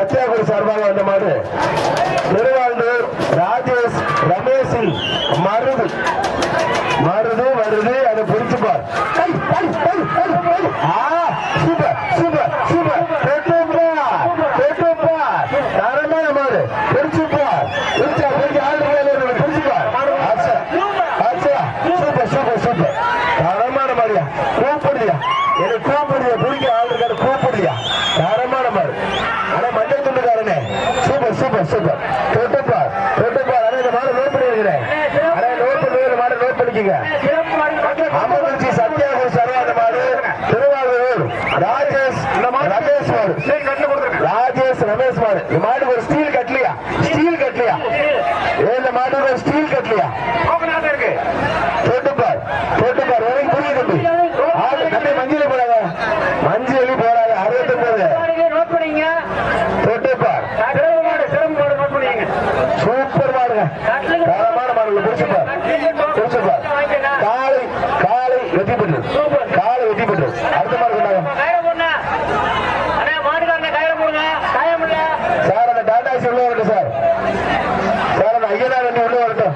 சத்தியாகுரு சார்பாக வந்த மாடு திருவாண்டூர் ராஜேஷ் ரமேஷின் மருது மருது வருது அதை புரிச்சுப்பார். சூப்பர் சூப்பர் சூப்பர் தரமான மாடு புரிச்சுப்பார். சூப்பர் சூப்பர் சூப்பர் தரமான மாடியா கூப்பிடுறியா எனக்கு கூப்பிடுறியா புரிக்க ஆள் இருக்காரு கூப்பிடுறியா தரமான மாடு. ஆனா மஞ்சள் துண்டுக்காரனே சூப்பர் சூப்பர் சூப்பர் தொட்டுப்பார் தொட்டுப்பார். ஆனா இந்த மாடு நோட் பண்ணி வைக்கிறேன். ஆனா நோட் பண்ணி மாடு நோட் பண்ணிக்கங்க. அமர்ச்சி சத்தியாகுரு சர்வாத மாடு திருவாரூர் ராஜேஷ் ரமேஷ் மாடு ராஜேஷ் ரமேஷ் மாடு. இந்த மாடு ஒரு ஸ்டீல் கட்டலையா ஸ்டீல் கட்டலையா இந்த மாடு ஒரு ஸ்டீல் கட்டலையா தொட்டுப்பார் தொட்டுப்பார் வரைக்கும் புரியுது தம்பி மஞ்சள் போடாத மஞ்சள் போடாத 69 தொட்டுப்பார் சூப்பர் மாடுங்க தரமான மாடுங்க புடிச்சுப்பார் புடிச்சுப்பார். காலை காலை வெற்றி பெற்று காலை வெற்றி பெற்று அடுத்த மாடு சார் அந்த டாடா உள்ள வரட்டும் சார் சார் அந்த ஐயனார் உள்ள வரட்டும்